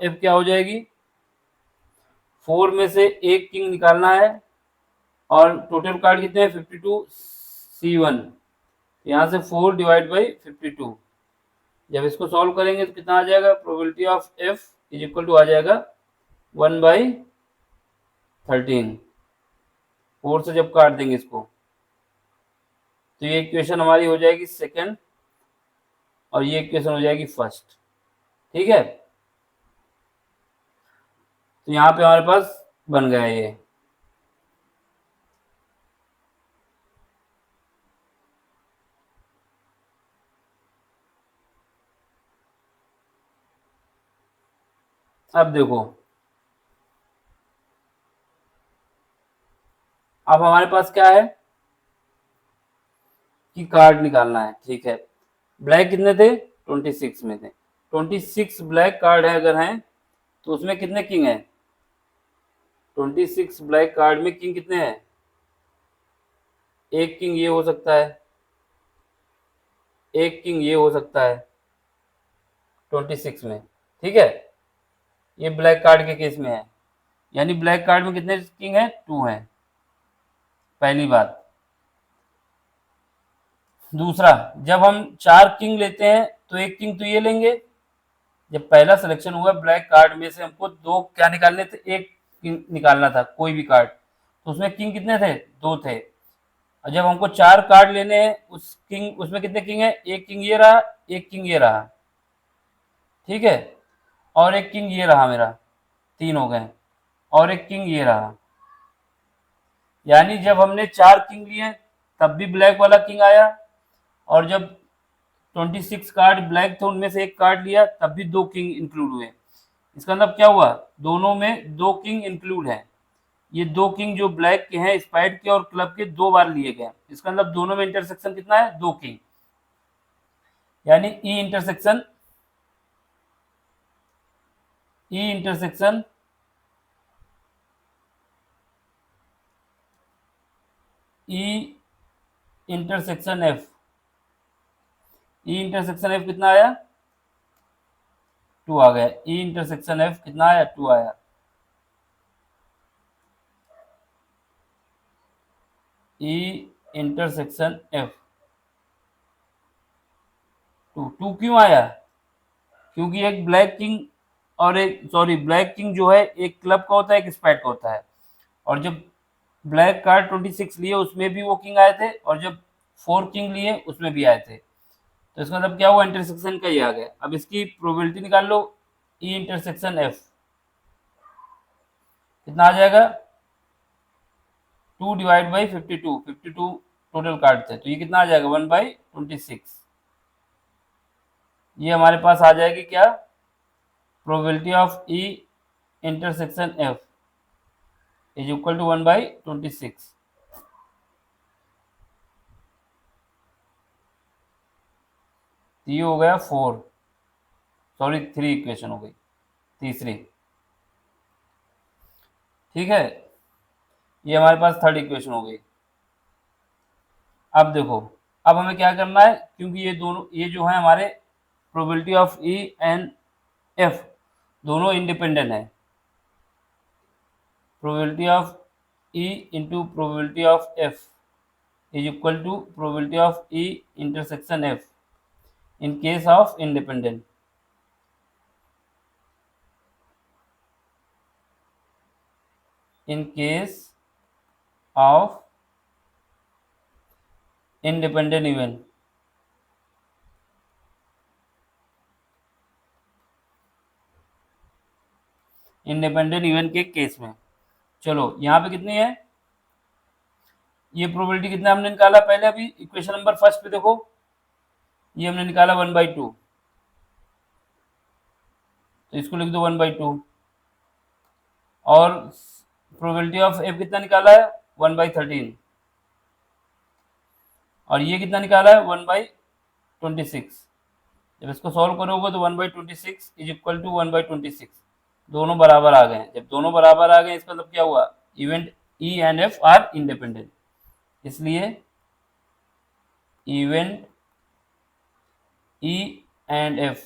एफ क्या हो जाएगी, 4 में से एक किंग निकालना है, और टोटल कार्ड कितने हैं 52 C1, यहाँ से 4 डिवाइड बाई 52। जब इसको सॉल्व करेंगे तो कितना आ जाएगा, probability of F is equal to आ जाएगा 1/13। 4 से जब काट देंगे इसको तो ये इक्वेशन हमारी हो जाएगी सेकंड, और ये इक्वेशन हो जाएगी फर्स्ट। ठीक है, तो यहाँ पे हमारे पास बन गया ये। अब देखो, अब हमारे पास क्या है कि कार्ड निकालना है। ठीक है, ब्लैक कितने थे 26 में थे, 26 ब्लैक कार्ड है अगर हैं, तो उसमें कितने किंग है, 26 ब्लैक कार्ड में किंग कितने हैं, एक किंग ये हो सकता है, एक किंग ये हो सकता है 26 में। ठीक है, ये ब्लैक कार्ड के केस में है, यानी ब्लैक कार्ड में कितने किंग है, 2 है, पहली बात। दूसरा, जब हम 4 किंग लेते हैं तो एक किंग तो ये लेंगे, जब पहला सिलेक्शन हुआ ब्लैक कार्ड में से हमको 2 क्या निकालने थे, एक किंग निकालना था कोई भी कार्ड, तो उसमें किंग कितने थे, 2 थे। और जब हमको 4 कार्ड लेने हैं उसमें कितने किंग है, एक किंग ये रहा, एक किंग ये रहा, ठीक है, और एक किंग ये रहा मेरा, 3 हो गए, और एक किंग ये रहा। यानी जब हमने 4 किंग लिए तब भी ब्लैक वाला किंग आया, और जब 26 कार्ड ब्लैक थे उनमें से एक कार्ड लिया तब भी 2 किंग इंक्लूड हुए। इसका मतलब क्या हुआ, दोनों में 2 किंग इंक्लूड है। ये 2 किंग जो ब्लैक के हैं स्पाइड के और क्लब के 2 बार लिए गए, इसका मतलब दोनों में इंटरसेक्शन कितना है, 2 किंग, यानी E intersection E intersection F, E intersection F कितना आया, 2 आ गया। ई इंटरसेक्शन एफ कितना आया, 2 आया। ई इंटरसेक्शन एफ 2 क्यों आया, क्योंकि एक ब्लैक किंग और एक सॉरी ब्लैक किंग जो है एक क्लब का होता है एक स्पैड का होता है, और जब ब्लैक कार्ड 26 लिए उसमें भी वो किंग आए थे, और जब 4 किंग लिए उसमें भी आए थे। तो इसका मतलब क्या हुआ, इंटरसेक्शन का ही आ गया। अब इसकी प्रोबेबिलिटी निकाल लो, ई इंटरसेक्शन एफ कितना आ जाएगा, 2 डिवाइड बाई 52, 52 टोटल कार्ड थे, तो ये कितना आ जाएगा 1/26। ये हमारे पास आ जाएगी क्या, probability of E intersection F is equal to 1/26। ये हो गया 4, सॉरी 3 इक्वेशन हो गई, तीसरी। ठीक है, ये हमारे पास थर्ड इक्वेशन हो गई। अब देखो, अब हमें क्या करना है, क्योंकि ये दोनों ये जो है हमारे probability of E and F दोनों इंडिपेंडेंट है। Probability of E into probability of F is equal to probability of E intersection F in case of independent. In case of independent event, independent event के case में। चलो यहाँ पे कितनी है, ये प्रोबेबिलिटी कितना हमने निकाला पहले, अभी इक्वेशन नंबर फर्स्ट पे देखो, ये हमने निकाला 1/2, तो इसको लिख दो 1/2। और प्रोबेबिलिटी ऑफ एफ कितना निकाला है 1/13, और ये कितना निकाला है 1/26। जब इसको सॉल्व करोगे तो 1/26 इज इक्वल टू 1/26, दोनों बराबर आ गए। जब दोनों बराबर आ गए इसका मतलब क्या हुआ, event E and F are independent, इसलिए event E and F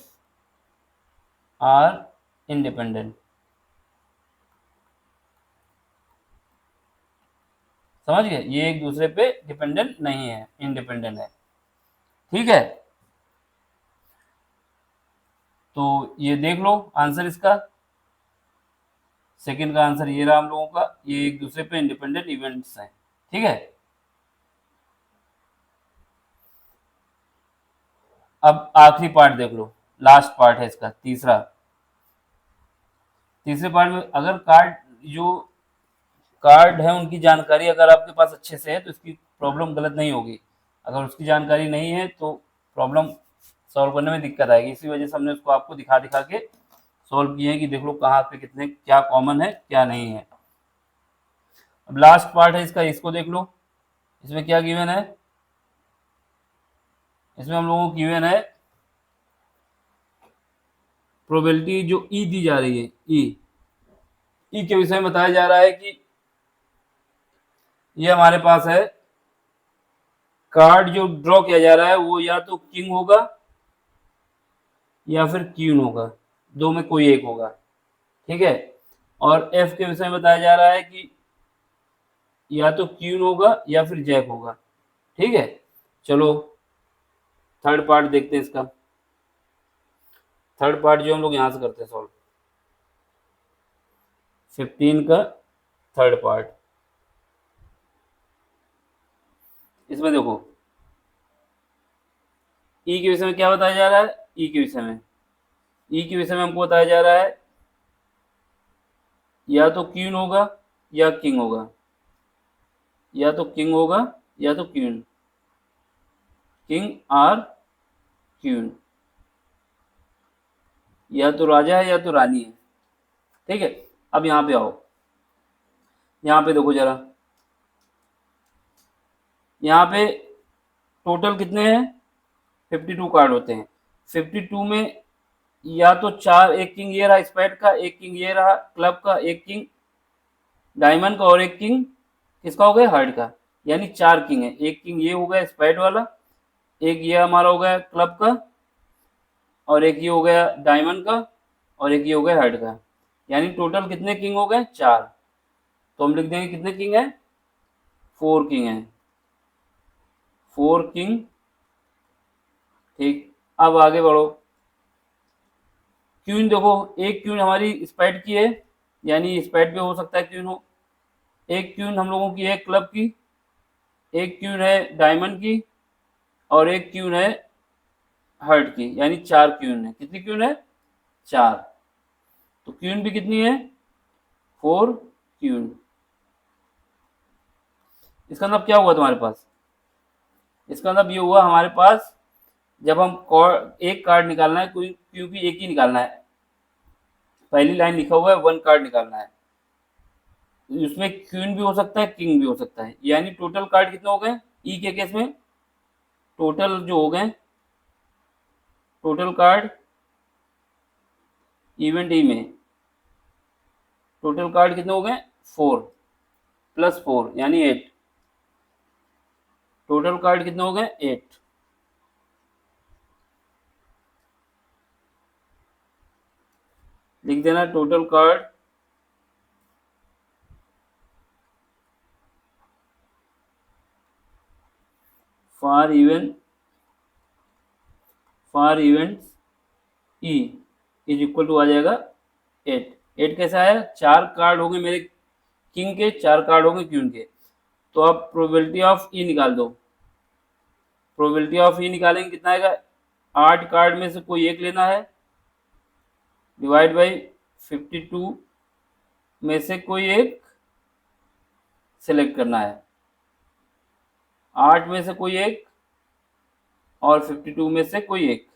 are independent. समझ गए, ये एक दूसरे पे डिपेंडेंट नहीं है, इंडिपेंडेंट है। ठीक है, तो ये देख लो आंसर इसका, सेकंड का आंसर ये रहा हम लोगों का, ये एक दूसरे पे इंडिपेंडेंट इवेंट्स हैं। ठीक है, अब आखिरी पार्ट देख लो, लास्ट पार्ट है इसका, तीसरा। तीसरे पार्ट में अगर जो कार्ड है उनकी जानकारी अगर आपके पास अच्छे से है तो इसकी प्रॉब्लम गलत नहीं होगी, अगर उसकी जानकारी नहीं है तो प्रॉब्लम सॉल्व करने में दिक्कत आएगी। इसी वजह से हमने उसको आपको दिखा दिखा के सॉल्व किए हैं कि देख लो कहाँ पे कितने क्या कॉमन है क्या नहीं है। अब लास्ट पार्ट है इसका, इसको देख लो, इसमें क्या गिवन है, इसमें हम लोगों को गिवन है प्रोबेबिलिटी जो ई दी जा रही है, ई के विषय में बताया जा रहा है कि ये हमारे पास है कार्ड जो ड्रॉ किया जा रहा है वो या तो किंग होगा या फिर क्वीन होगा, दो में कोई एक होगा। ठीक है, और एफ के विषय में बताया जा रहा है कि या तो क्वीन होगा या फिर जैक होगा। ठीक है, चलो थर्ड पार्ट देखते हैं इसका। थर्ड पार्ट जो हम लोग यहां से करते हैं सॉल्व, 15 का थर्ड पार्ट। इसमें देखो ई के विषय में क्या बताया जा रहा है, ई के विषय में, ई के विषय में हमको बताया जा रहा है या तो क्वीन होगा या किंग होगा, या तो किंग होगा या तो क्वीन, किंग और क्वीन, या तो राजा है या तो रानी है। ठीक है, अब यहाँ पे आओ, यहाँ पे देखो जरा, यहाँ पे टोटल कितने हैं 52 कार्ड होते हैं। 52 में या तो चार, एक किंग ये रहा स्पेड का, एक किंग ये रहा क्लब का, एक किंग डायमंड का और एक किंग किसका हो गया हार्ट का, यानी चार किंग है। एक किंग ये हो गया स्पेड वाला, एक ये हमारा हो गया क्लब का, और एक ये हो गया डायमंड का, और एक ये हो गया हार्ट का, यानी टोटल कितने किंग हो गए चार। तो हम लिख देंगे कितने किंग है, 4 किंग है, 4 किंग। ठीक, अब आगे बढ़ो, क्वीन देखो, एक क्वीन हमारी स्पैड की है, यानी स्पैड पे हो सकता है क्वीन हो। एक क्वीन हम लोगों की है क्लब की, एक क्वीन है डायमंड की, और एक क्वीन है हार्ट की, यानी 4 क्वीन है। कितनी क्वीन है? 4। तो क्वीन भी कितनी है? 4 क्वीन। इसका मतलब क्या हुआ तुम्हारे पास? इसका मतलब ये हुआ हमारे पास, जब हम एक कार्ड निकालना है, कोई क्योंकि एक ही निकालना है, पहली लाइन लिखा हुआ है 1 कार्ड निकालना है, उसमें क्वीन भी हो सकता है, किंग भी हो सकता है, यानी टोटल कार्ड कितने हो गए ई के केस में? टोटल जो हो गए, टोटल कार्ड इवेंट ई में टोटल कार्ड कितने हो गए? 4 प्लस 4 यानी 8। टोटल कार्ड कितने हो गए? 8। लिख देना total card for events E is equal to आ जाएगा 8। 8 कैसा आया? 4 कार्ड हो गए मेरे किंग के, 4 कार्ड हो गए क्वीन के। तो अब प्रोबेबिलिटी ऑफ ई निकाल दो। प्रोबेबिलिटी ऑफ ई निकालेंगे, कितना आएगा? 8 कार्ड में से कोई एक लेना है, डिवाइड बाई 52 में से कोई एक सेलेक्ट करना है। 8 में से कोई एक और 52 में से कोई एक,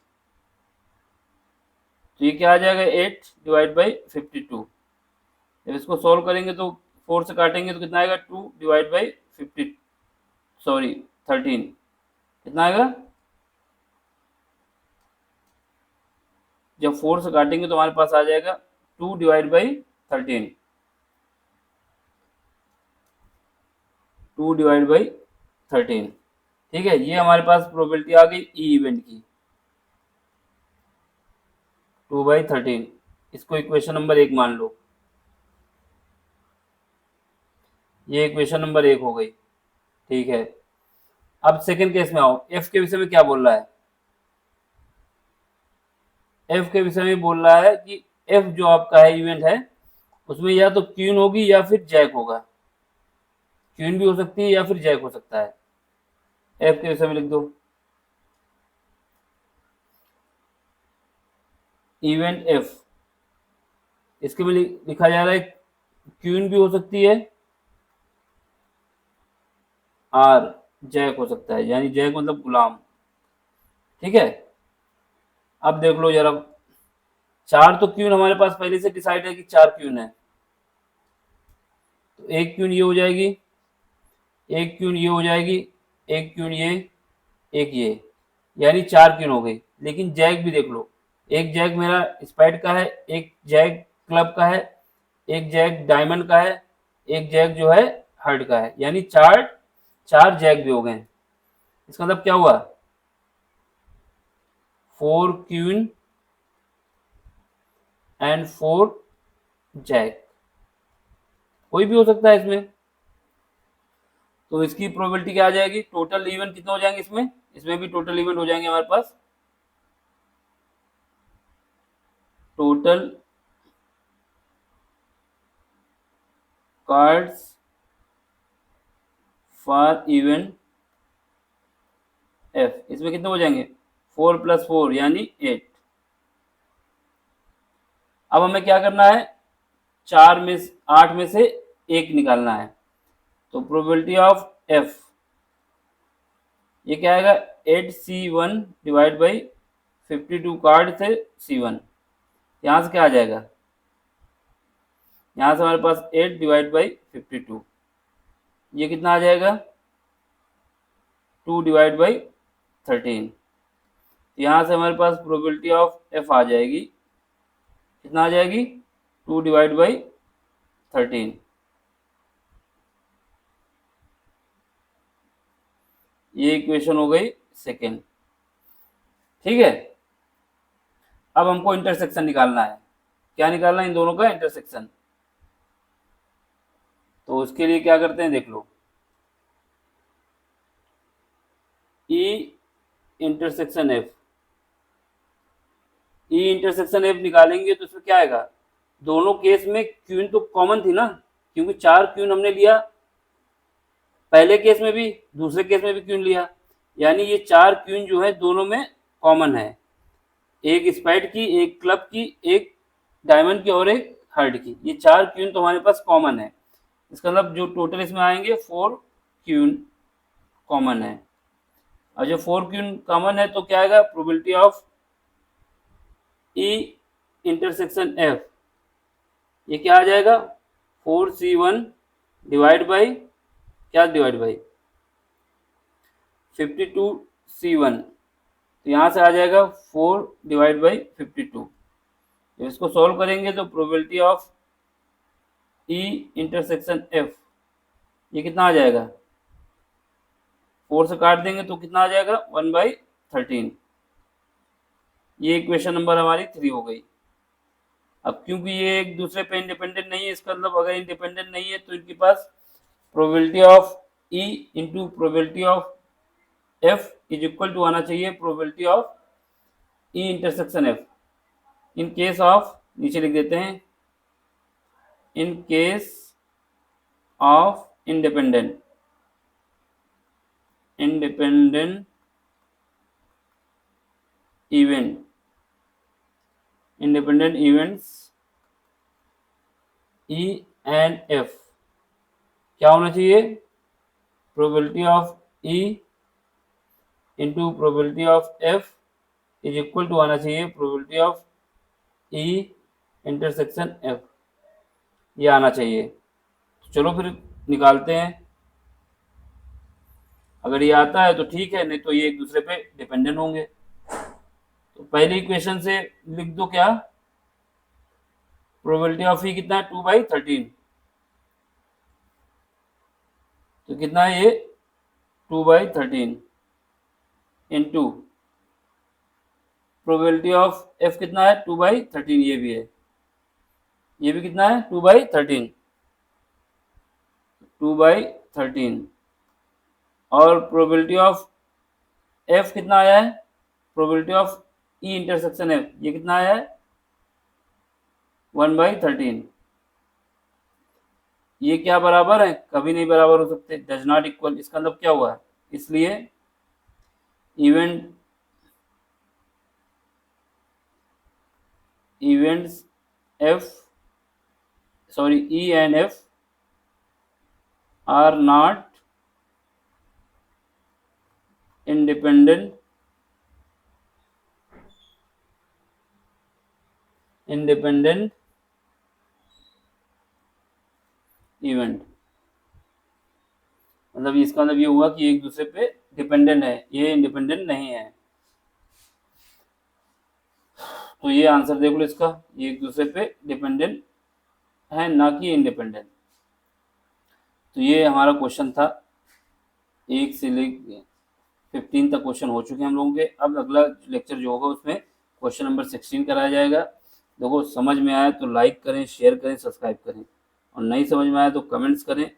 तो ये क्या आ जाएगा? 8 डिवाइड बाई 52। जब इसको सॉल्व करेंगे तो 4 से काटेंगे तो कितना आएगा? 2 डिवाइड बाई 50, सॉरी 13। कितना आएगा? जब 4 से काटेंगे तो हमारे पास आ जाएगा 2 डिवाइड बाई 13, 2 डिवाइड बाई 13। ठीक है, ये हमारे पास प्रोबेबिलिटी आ गई ई इवेंट की, 2/13। इसको इक्वेशन नंबर 1 मान लो। ये इक्वेशन नंबर 1 हो गई। ठीक है, अब सेकंड केस में आओ। एफ के विषय में क्या बोल रहा है? एफ के विषय में बोल रहा है कि एफ जो आपका है इवेंट है, उसमें या तो क्वीन होगी या फिर जैक होगा। क्वीन भी हो सकती है या फिर जैक हो सकता है। एफ के विषय में लिख दो, इवेंट एफ। इसके में लिखा जा रहा है क्वीन भी हो सकती है और जैक हो सकता है, यानी जैक मतलब गुलाम। ठीक है, अब देख लो जरा, 4 तो क्वीन हमारे पास पहले से डिसाइड है कि 4 क्वीन है, तो एक क्वीन ये हो जाएगी, एक क्वीन ये हो जाएगी, एक क्वीन ये, एक ये, यानी 4 क्वीन हो गई। लेकिन जैक भी देख लो, एक जैक मेरा स्पाइड का है, एक जैक क्लब का है, एक जैक डायमंड का है, एक जैक जो है हार्ट का है, यानी 4 4 जैक भी हो गए। इसका मतलब क्या हुआ? 4 क्वीन एंड 4 जैक, कोई भी हो सकता है इसमें। तो इसकी प्रोबेबिलिटी क्या आ जाएगी? टोटल इवेंट कितने हो जाएंगे इसमें? इसमें भी टोटल इवेंट हो जाएंगे हमारे पास, total cards for event F, इसमें कितने हो जाएंगे? 4 प्लस 4 यानी 8। अब हमें क्या करना है? 4 में 8 में से एक निकालना है। तो प्रोबेबिलिटी ऑफ एफ ये क्या आएगा? 8C1 डिवाइड बाई 52 कार्ड से C1। यहाँ से क्या आ जाएगा? यहाँ से हमारे पास 8 डिवाइड बाई 52, ये कितना आ जाएगा? 2 डिवाइड बाई 13। यहाँ से हमारे पास प्रोबेबिलिटी ऑफ एफ आ जाएगी, कितना आ जाएगी? 2 डिवाइड बाई 13। ये इक्वेशन हो गई सेकेंड। ठीक है, अब हमको इंटरसेक्शन निकालना है। क्या निकालना है? इन दोनों का इंटरसेक्शन। तो उसके लिए क्या करते हैं देख लो, E intersection F, E intersection F निकालेंगे तो इसमें क्या आएगा, दोनों केस में क्यून तो कॉमन थी ना, क्योंकि 4 क्यून हमने लिया, पहले केस में भी दूसरे केस में भी क्यून लिया, यानी ये 4 क्यून जो है दोनों में कॉमन है, एक स्पाइड की, एक क्लब की, एक डायमंड की और एक हार्ट की, ये 4 क्यून तो हमारे पास कॉमन है। इसका मतलब जो टोटल इसमें आएंगे 4 क्यून कॉमन है। और जब 4 क्यून कॉमन है तो क्या आएगा, probability of E intersection F, ये क्या आ जाएगा 4C1 डिवाइड बाई क्या, डिवाइड बाई 52C1, तो यहाँ से आ जाएगा 4 डिवाइड बाई 52। तो इसको सॉल्व करेंगे तो probability of E intersection F, ये कितना आ जाएगा, 4 से काट देंगे तो कितना आ जाएगा 1/13। ये इक्वेशन नंबर हमारी 3 हो गई। अब क्योंकि ये एक दूसरे पे इंडिपेंडेंट नहीं है, इसका मतलब अगर इंडिपेंडेंट नहीं है तो इनके पास probability of E into probability of F is equal to आना चाहिए probability of E intersection F. In case of, नीचे लिख देते हैं, in case of independent independent events E and F क्या होना चाहिए, probability of E into probability of F is equal to आना चाहिए probability of E intersection F, ये आना चाहिए। तो चलो फिर निकालते हैं, अगर ये आता है तो ठीक है, नहीं तो ये एक दूसरे पे डिपेंडेंट होंगे। तो पहली इक्वेशन से लिख दो क्या, प्रोबेबिलिटी ऑफ ई कितना है 2/13, तो कितना है ये 2/13 इंटू प्रोबेबिलिटी ऑफ एफ कितना है 2/13, ये भी है, ये भी कितना है 2/13, 2/13, और प्रोबेबिलिटी ऑफ एफ कितना आया है, probability of E intersection F, ये कितना आया है 1/13। ये क्या बराबर है, कभी नहीं बराबर हो सकते, डज नॉट इक्वल, इसका मतलब क्या हुआ है, इसलिए events F, sorry E and F are not independent event, मतलब इसका मतलब ये हुआ कि एक दूसरे पे डिपेंडेंट है, ये इंडिपेंडेंट नहीं है। तो ये आंसर देख लो इसका, ये एक दूसरे पे डिपेंडेंट है ना कि इंडिपेंडेंट। तो ये हमारा क्वेश्चन था, 1 से लेकर 15 तक क्वेश्चन हो चुके हैं हम लोगों के। अब अगला लेक्चर जो होगा उसमें क्वेश्चन नंबर 16 कराया जाएगा। देखो समझ में आया तो लाइक करें, शेयर करें, सब्सक्राइब करें, और नहीं समझ में आया तो कमेंट्स करें।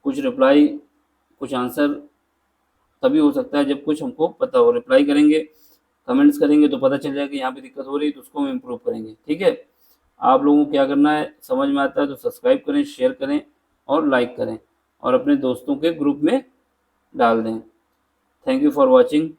कुछ रिप्लाई, कुछ आंसर तभी हो सकता है जब कुछ हमको पता हो, रिप्लाई करेंगे, कमेंट्स करेंगे तो पता चल जाएगा यहाँ पे दिक्कत हो रही है तो उसको हम इम्प्रूव करेंगे। ठीक है, आप लोगों को क्या करना है, समझ में आता है तो सब्सक्राइब करें, शेयर करें और लाइक करें, और अपने दोस्तों के ग्रुप में डाल दें। Thank you for watching.